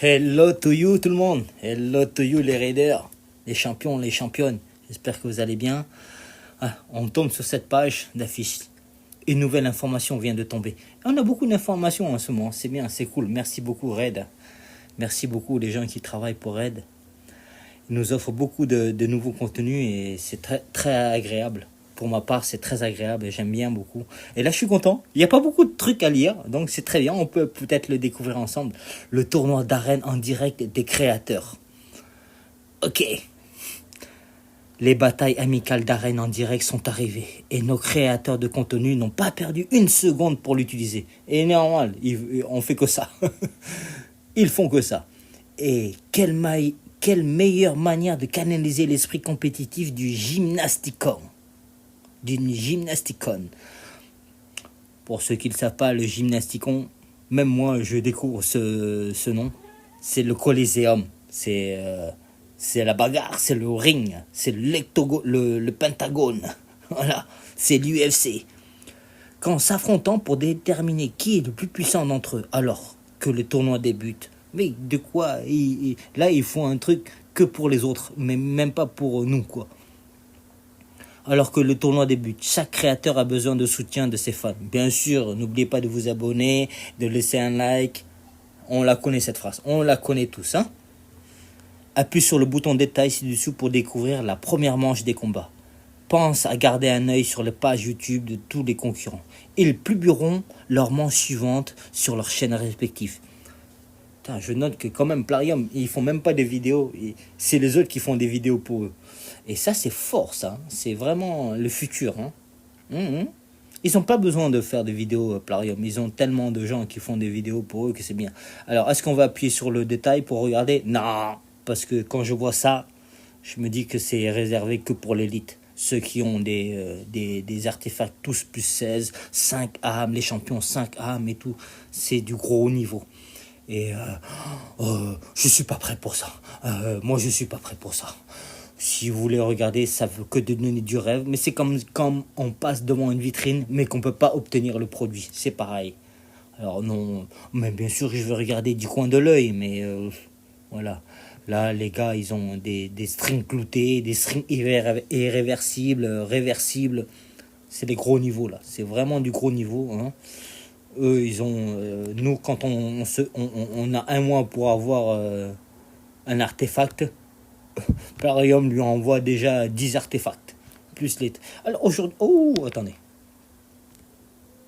Hello to you tout le monde. Hello to you les raiders, les champions, les championnes. J'espère que vous allez bien. On tombe sur cette page d'affiche. Une nouvelle information vient de tomber. On a beaucoup d'informations en ce moment. C'est bien, c'est cool. Merci beaucoup Red. Merci beaucoup les gens qui travaillent pour Red. Ils nous offrent beaucoup de nouveaux contenus et c'est très, très agréable. Pour ma part, c'est très agréable et j'aime bien beaucoup. Et là, je suis content. Il n'y a pas beaucoup de trucs à lire, donc c'est très bien. On peut peut-être le découvrir ensemble. Le tournoi d'arène en direct des créateurs. Ok. Les batailles amicales d'arène en direct sont arrivées et nos créateurs de contenu n'ont pas perdu une seconde pour l'utiliser. Et normal, on fait que ça. Ils font que ça. Et quelle meilleure manière de canaliser l'esprit compétitif du gymnasticon. D'une gymnasticon. Pour ceux qui ne le savent pas, le gymnasticon, même moi je découvre ce nom. C'est le Coliseum. C'est la bagarre, c'est le ring, c'est le pentagone. Voilà, c'est l'UFC. Quand s'affrontant pour déterminer qui est le plus puissant d'entre eux, alors que le tournoi débute. Mais de quoi là, ils font un truc que pour les autres, mais même pas pour nous, quoi. Alors que le tournoi débute, chaque créateur a besoin de soutien de ses fans. Bien sûr, n'oubliez pas de vous abonner, de laisser un like. On la connaît cette phrase, on la connaît tous, hein. Appuie sur le bouton détail ci-dessous pour découvrir la première manche des combats. Pense à garder un œil sur les pages YouTube de tous les concurrents. Ils publieront leurs manches suivantes sur leurs chaînes respectives. Putain, je note que quand même Plarium, ils font même pas des vidéos. C'est les autres qui font des vidéos pour eux. Et ça, c'est fort, ça. C'est vraiment le futur. Hein. Ils n'ont pas besoin de faire des vidéos Plarium. Ils ont tellement de gens qui font des vidéos pour eux que c'est bien. Alors, est-ce qu'on va appuyer sur le détail pour regarder? Non, parce que quand je vois ça, je me dis que c'est réservé que pour l'élite. Ceux qui ont des artefacts tous plus 16, 5 âmes, les champions 5 âmes et tout. C'est du gros niveau. Et je suis pas prêt pour ça. Moi, je suis pas prêt pour ça. Si vous voulez regarder, ça veut que de donner du rêve. Mais c'est comme quand on passe devant une vitrine, mais qu'on peut pas obtenir le produit. C'est pareil. Alors non, mais bien sûr, je vais regarder du coin de l'œil, mais voilà. Là, les gars, ils ont des strings cloutés, des strings irréversibles, réversibles. C'est des gros niveaux, là. C'est vraiment du gros niveau, hein. Eux, ils ont... nous, quand on a un mois pour avoir un artefact, Plarium lui envoie déjà 10 artefacts. Plus les... Alors, aujourd'hui... Oh, attendez.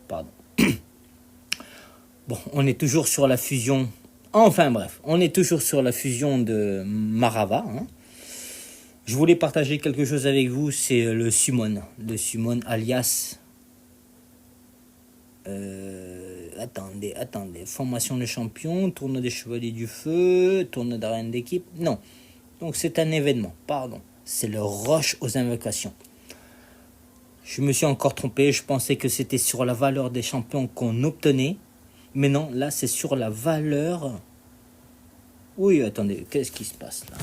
Pardon. Bon, on est toujours sur la fusion... Enfin, bref. On est toujours sur la fusion de Marava, hein. Je voulais partager quelque chose avec vous, c'est le summon. Le summon alias... attendez. Formation de champion, tournoi des chevaliers du feu, tournoi d'arène d'équipe. Non. Donc c'est un événement, pardon. C'est le rush aux invocations. Je me suis encore trompé, je pensais que c'était sur la valeur des champions qu'on obtenait. Mais non, là c'est sur la valeur... Oui, attendez, qu'est-ce qui se passe là?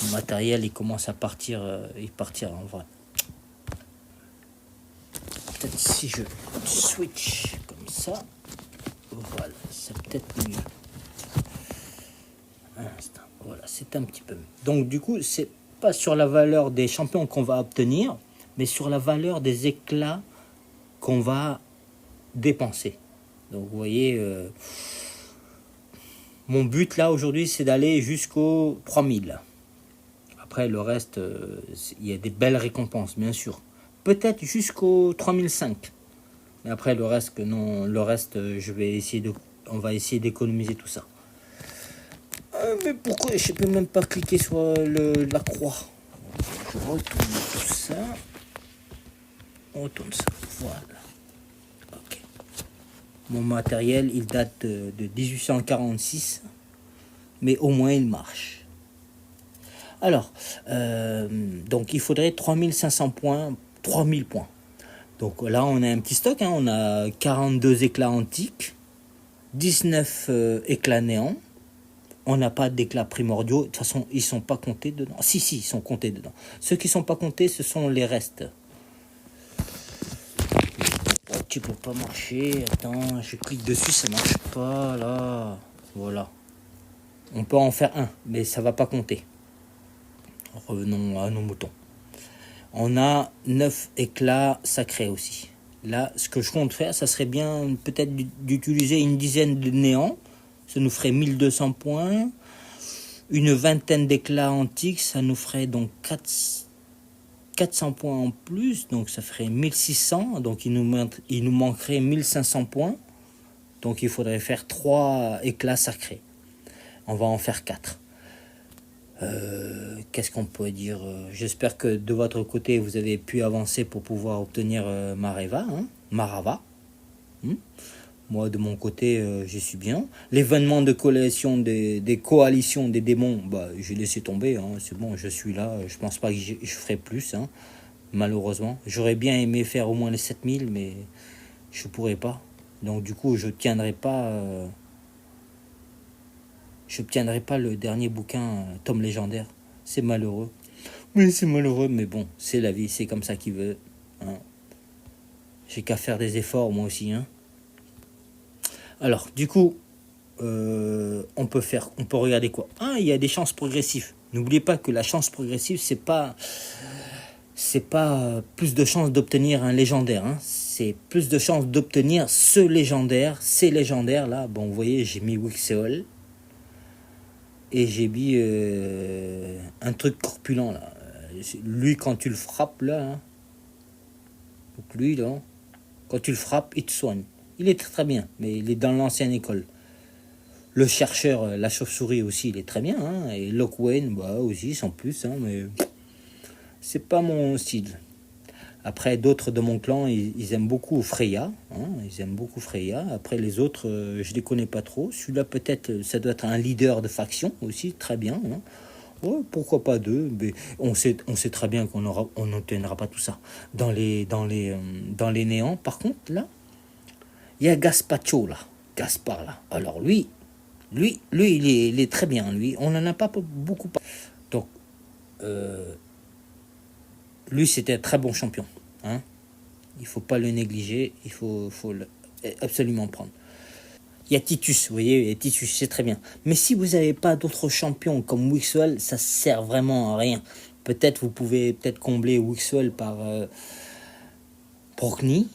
Le matériel, il commence à partir, il partira en vrai. Peut-être si je switch comme ça, voilà, c'est peut-être mieux. Un instant, voilà, c'est un petit peu mieux. Donc du coup, c'est pas sur la valeur des champions qu'on va obtenir, mais sur la valeur des éclats qu'on va dépenser. Donc vous voyez, mon but là aujourd'hui, c'est d'aller jusqu'au 3000. Après le reste, il y a des belles récompenses, bien sûr. Peut-être jusqu'au 3005. Mais après le reste, on va essayer d'économiser tout ça. Mais pourquoi je peux même pas cliquer sur la croix? Je retourne tout ça. On retourne ça. Voilà. Ok. Mon matériel, il date de 1846. Mais au moins il marche. Alors, donc il faudrait 3500 points. 3000 points. Donc là, on a un petit stock. Hein. On a 42 éclats antiques, 19 éclats néants. On n'a pas d'éclats primordiaux. De toute façon, ils ne sont pas comptés dedans. Si, ils sont comptés dedans. Ceux qui ne sont pas comptés, ce sont les restes. Oh, tu peux pas marcher. Attends, je clique dessus, ça marche pas. Là. Voilà. On peut en faire un, mais ça va pas compter. Revenons à nos moutons. On a 9 éclats sacrés aussi. Là, ce que je compte faire, ça serait bien peut-être d'utiliser une dizaine de néants. Ça nous ferait 1200 points. Une vingtaine d'éclats antiques, ça nous ferait donc 400 points en plus. Donc ça ferait 1600. Donc il nous manquerait 1500 points. Donc il faudrait faire 3 éclats sacrés. On va en faire 4. Qu'est-ce qu'on peut dire? J'espère que de votre côté vous avez pu avancer pour pouvoir obtenir Marava. Moi de mon côté j'y suis bien. L'événement de coalition des coalitions des démons, j'ai laissé tomber, c'est bon, je suis là, je pense pas que je ferai plus, malheureusement. J'aurais bien aimé faire au moins les 7000, mais je pourrais pas. Donc du coup je tiendrai pas le dernier bouquin Tome légendaire. C'est malheureux. Oui, c'est malheureux, mais bon, c'est la vie, c'est comme ça qu'il veut. J'ai qu'à faire des efforts, moi aussi. Alors, du coup, on peut regarder quoi? Il y a des chances progressives. N'oubliez pas que la chance progressive, c'est pas plus de chances d'obtenir un légendaire. C'est plus de chances d'obtenir ces légendaires là. Bon, vous voyez, j'ai mis Wixeol. Et j'ai mis un truc corpulent là. Lui, quand tu le frappes là, donc lui là, quand tu le frappes, il te soigne. Il est très bien, mais il est dans l'ancienne école. Le chercheur, la chauve-souris aussi, il est très bien. Et Lockwane, aussi, sans plus, mais c'est pas mon style. Après, d'autres de mon clan, ils aiment beaucoup Freya. Ils aiment beaucoup Freya. Après, les autres, je les connais pas trop. Celui-là, peut-être, ça doit être un leader de faction aussi, très bien. Ouais, pourquoi pas deux, mais on sait très bien qu'on n'obtiendra pas tout ça. Dans les néants, par contre, là, il y a Gaspacho, là. Gaspard, là. Alors, lui, il est très bien, lui. On n'en a pas beaucoup. Donc, lui, c'était un très bon champion. Il ne faut pas le négliger, il faut absolument prendre. Il y a Titus, vous voyez, Titus, c'est très bien. Mais si vous n'avez pas d'autres champions comme Wixwell, ça sert vraiment à rien. Peut-être vous pouvez combler Wixwell par Procni,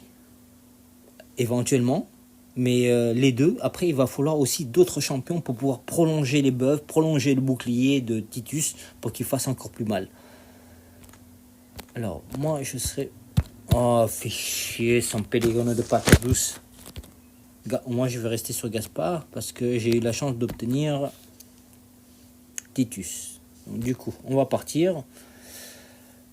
éventuellement. Mais les deux, après, il va falloir aussi d'autres champions pour pouvoir prolonger les buffs, prolonger le bouclier de Titus pour qu'il fasse encore plus mal. Alors, moi, je serais... Oh, fait chier, San Pellegrino de patate douce. Moi, je vais rester sur Gaspard parce que j'ai eu la chance d'obtenir Titus. Donc, du coup, on va partir.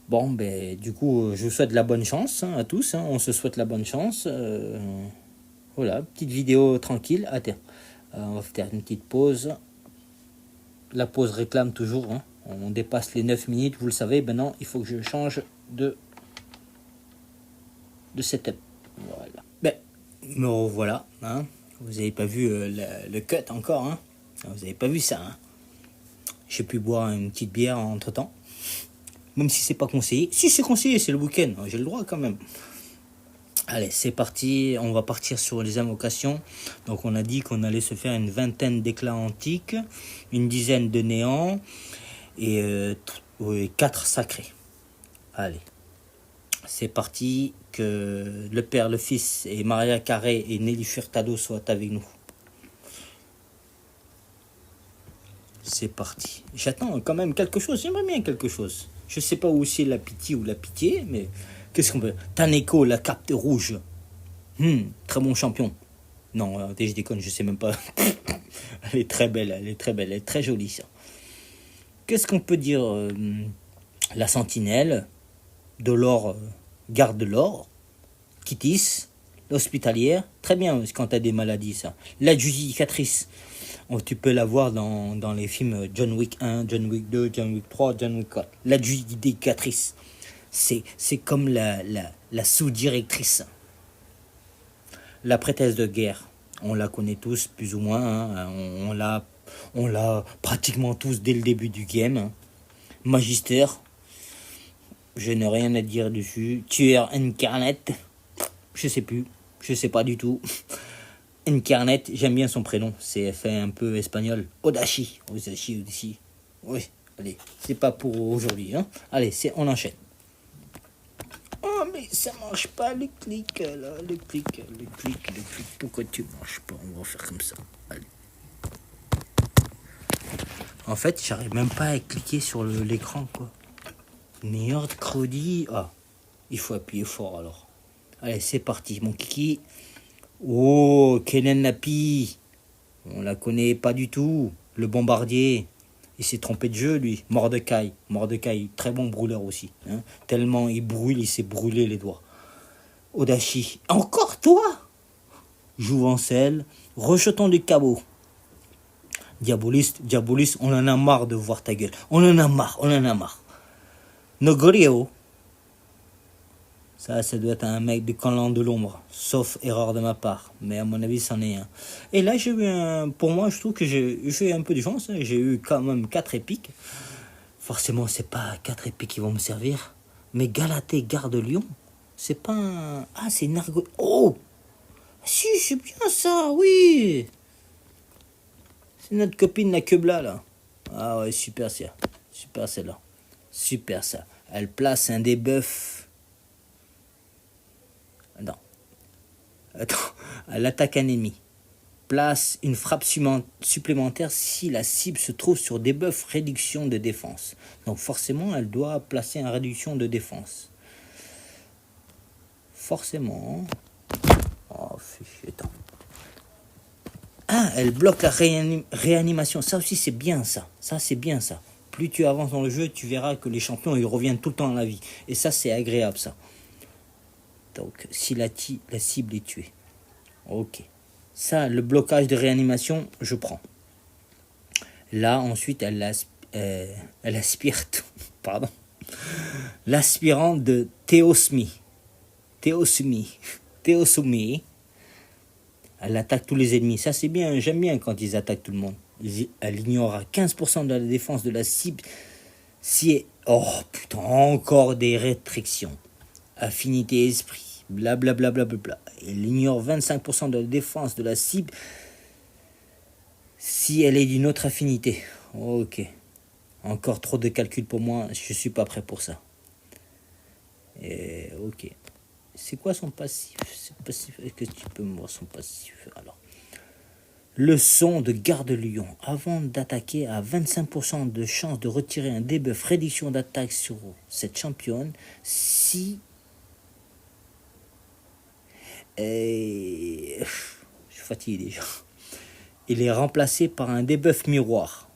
Bon, du coup, je vous souhaite la bonne chance à tous. On se souhaite la bonne chance. Voilà, petite vidéo tranquille. On va faire une petite pause. La pause réclame toujours. On dépasse les 9 minutes, vous le savez. Maintenant, il faut que je change de setup. Voilà. Me revoilà. Vous n'avez pas vu le cut encore. Vous n'avez pas vu ça. J'ai pu boire une petite bière entre temps. Même si c'est pas conseillé. Si c'est conseillé, c'est le week-end. J'ai le droit quand même. Allez, c'est parti. On va partir sur les invocations. Donc on a dit qu'on allait se faire une vingtaine d'éclats antiques, une dizaine de néants et 4 sacrés. Allez. C'est parti, que le Père, le Fils et Maria Carré et Nelly Furtado soient avec nous. C'est parti. J'attends quand même quelque chose, j'aimerais bien quelque chose. Je sais pas où c'est la pitié ou la pitié, mais qu'est-ce qu'on peut... Taneko, la cape rouge. Très bon champion. Non, je déconne, je sais même pas. Elle est très belle, elle est très jolie ça. Qu'est-ce qu'on peut dire la sentinelle, de l'or, garde de l'or, Kittis, l'hospitalière, très bien quand tu as des maladies ça. L'adjudicatrice, tu peux la voir dans les films John Wick 1, John Wick 2, John Wick 3, John Wick 4. L'adjudicatrice, c'est comme la sous-directrice. La prêtresse de guerre, on la connaît tous plus ou moins, on l'a pratiquement tous dès le début du game. Magister, je n'ai rien à dire dessus. Tueur incarnate, je sais plus, je sais pas du tout. Incarnet, j'aime bien son prénom, c'est fait un peu espagnol. Odachi. Odachi. Oui, allez, c'est pas pour aujourd'hui. Hein. Allez, on enchaîne. Oh, mais ça marche pas le clic, là. Le clic. Pourquoi tu marches pas? On va faire comme ça. Allez. En fait, j'arrive même pas à cliquer sur l'écran, quoi. Mercredi. Ah, il faut appuyer fort alors. Allez, c'est parti, mon kiki. Oh, Kenen Napi. On la connaît pas du tout. Le bombardier. Il s'est trompé de jeu, lui. Mordecai, très bon brûleur aussi. Hein. Tellement il brûle, il s'est brûlé les doigts. Odachi. Encore toi? Jouvencel. Rejetons du cabot. Diaboliste, on en a marre de voir ta gueule. On en a marre. Nogorio. Ça doit être un mec du clan de l'ombre, sauf erreur de ma part, mais à mon avis, c'en est un. Et là, j'ai eu pour moi, je trouve que j'ai eu un peu de chance, hein. J'ai eu quand même 4 épiques. Forcément, c'est pas 4 épiques qui vont me servir, mais Galatée, Garde Lyon, c'est pas un... Ah, c'est une argo... Oh! Si, c'est bien ça, oui! C'est notre copine, la Quebla, là. Ah ouais, super ça. Super celle-là. Super ça. Elle place un debuff. Non. Attends. À l'attaque ennemi. Place une frappe supplémentaire si la cible se trouve sur debuff réduction de défense. Donc forcément, elle doit placer une réduction de défense. Forcément. Oh, fichier, attends. Ah, elle bloque la réanimation. Ça aussi, c'est bien ça. Ça, c'est bien ça. Plus tu avances dans le jeu, tu verras que les champions, ils reviennent tout le temps à la vie. Et ça, c'est agréable, ça. Donc, si la cible est tuée. Ok. Ça, le blocage de réanimation, je prends. Là, ensuite, elle aspire tout. Pardon. L'aspirant de Théosmi. Elle attaque tous les ennemis. Ça, c'est bien. J'aime bien quand ils attaquent tout le monde. Elle ignore 15% de la défense de la cible. Oh, putain, encore des restrictions. Affinité esprit. Blablabla. Elle ignore 25% de la défense de la cible si elle est d'une autre affinité. Ok. Encore trop de calculs pour moi. Je suis pas prêt pour ça. Ok. C'est quoi son passif? Est-ce que tu peux me voir son passif? Alors, leçon de Garde Lyon. Avant d'attaquer, à 25% de chance de retirer un debuff réduction d'attaque sur cette championne si... je suis fatigué déjà. Il est remplacé par un debuff miroir.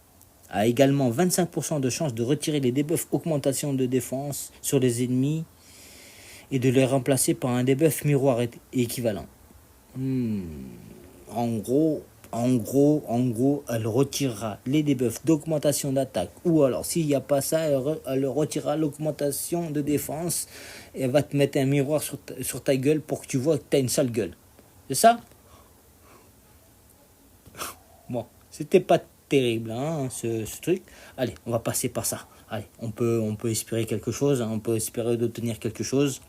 A également 25% de chance de retirer les debuffs augmentation de défense sur les ennemis et de les remplacer par un debuff miroir équivalent. En gros, elle retirera les debuffs d'augmentation d'attaque. Ou alors, s'il n'y a pas ça, elle retirera l'augmentation de défense et elle va te mettre un miroir sur ta gueule pour que tu vois que tu as une sale gueule. C'est ça? Bon, c'était pas terrible, hein, ce truc. Allez, on va passer par ça. Allez, on peut espérer quelque chose, hein, on peut espérer d'obtenir quelque chose.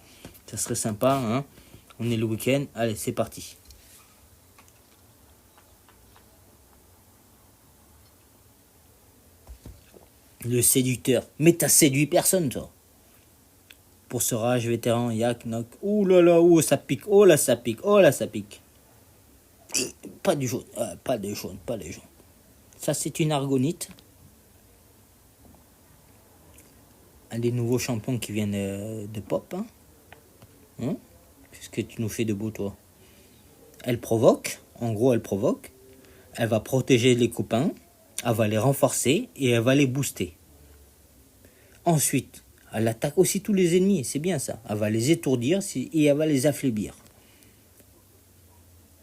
Ça serait sympa, hein. On est le week-end. Allez, c'est parti. Le séducteur. Mais t'as séduit personne, toi. Pour ce rage vétéran, yak, nok. Ouh là là, ouh, ça pique. Oh là, ça pique. Oh là, ça pique. Pas du jaune. Pas de jaune. Ça, c'est une argonite. Un des nouveaux champions qui viennent de pop, hein. Qu'est-ce que tu nous fais de beau, toi? Elle provoque. En gros, elle provoque. Elle va protéger les copains. Elle va les renforcer et elle va les booster. Ensuite, elle attaque aussi tous les ennemis. C'est bien ça. Elle va les étourdir et elle va les affaiblir.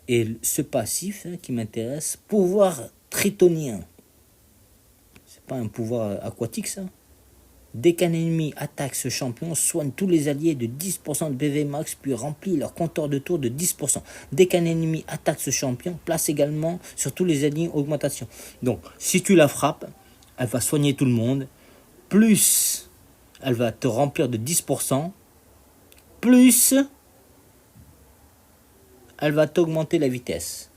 Et ce passif qui m'intéresse, pouvoir tritonien. C'est pas un pouvoir aquatique, ça? Dès qu'un ennemi attaque ce champion, soigne tous les alliés de 10% de PV max, puis remplit leur compteur de tour de 10%. Dès qu'un ennemi attaque ce champion, place également sur tous les alliés augmentation. Donc, si tu la frappes, elle va soigner tout le monde, plus elle va te remplir de 10%, plus elle va t'augmenter la vitesse.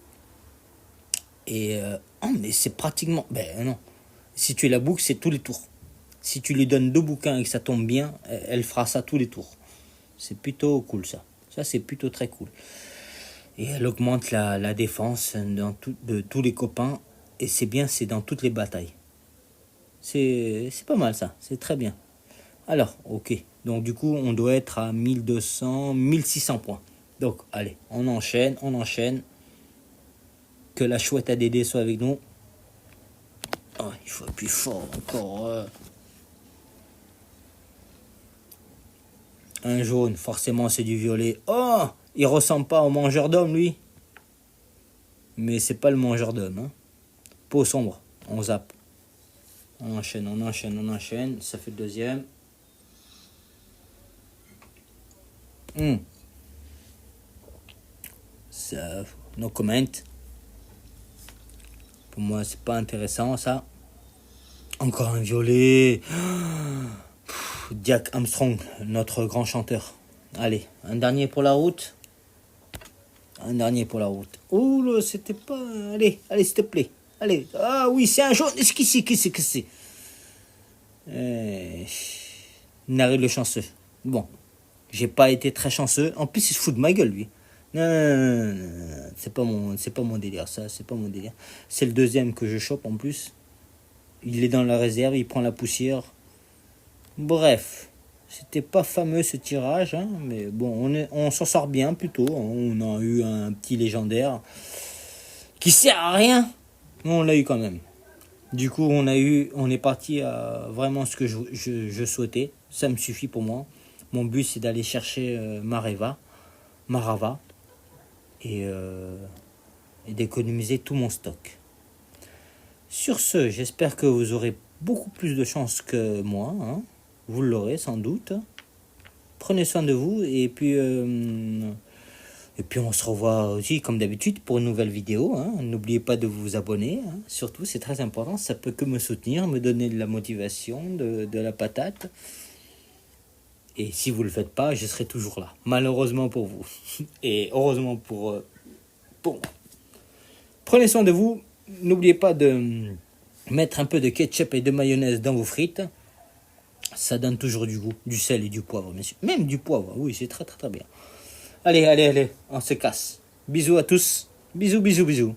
Et oh, mais c'est pratiquement... Ben non. Si tu la boucles, c'est tous les tours. Si tu lui donnes 2 bouquins et que ça tombe bien, elle fera ça tous les tours. C'est plutôt cool ça. Ça, c'est plutôt très cool. Et elle augmente la défense de tous les copains. Et c'est bien, c'est dans toutes les batailles. C'est pas mal ça, c'est très bien. Alors, ok. Donc du coup, on doit être à 1200, 1600 points. Donc, allez, on enchaîne, on enchaîne. Que la chouette à Dédé soit avec nous. Oh, il faut appuyer fort encore. Un jaune, forcément c'est du violet. Oh, il ressemble pas au mangeur d'homme, lui. Mais c'est pas le mangeur d'homme. Hein. Peau sombre, on zappe. On enchaîne, on enchaîne, on enchaîne. Ça fait le deuxième. Ça, no comment. Pour moi, c'est pas intéressant, ça. Encore un violet. Jack Armstrong, notre grand chanteur. Allez, un dernier pour la route. Un dernier pour la route. Oh là, c'était pas... Allez, allez, s'il te plaît. Allez. Ah oui, c'est un jaune. Qu'est-ce que c'est Nari le chanceux. Bon, j'ai pas été très chanceux. En plus, il se fout de ma gueule, lui. Non, c'est pas mon délire, ça. C'est pas mon délire. C'est le deuxième que je chope, en plus. Il est dans la réserve, il prend la poussière. Bref, c'était pas fameux ce tirage, hein, mais bon, on s'en sort bien plutôt. Hein. On a eu un petit légendaire qui sert à rien, mais on l'a eu quand même. Du coup, on est parti à vraiment ce que je souhaitais. Ça me suffit pour moi. Mon but, c'est d'aller chercher Marava, et d'économiser tout mon stock. Sur ce, j'espère que vous aurez beaucoup plus de chance que moi. Hein. Vous l'aurez sans doute. Prenez soin de vous et puis on se revoit aussi comme d'habitude pour une nouvelle vidéo. Hein. N'oubliez pas de vous abonner. Hein. Surtout, c'est très important. Ça peut que me soutenir, me donner de la motivation, de la patate. Et si vous ne le faites pas, je serai toujours là. Malheureusement pour vous. Et heureusement pour moi. Prenez soin de vous. N'oubliez pas de mettre un peu de ketchup et de mayonnaise dans vos frites. Ça donne toujours du goût. Du sel et du poivre, bien sûr. Même du poivre, oui, c'est très très très bien. Allez, on se casse. Bisous à tous. Bisous.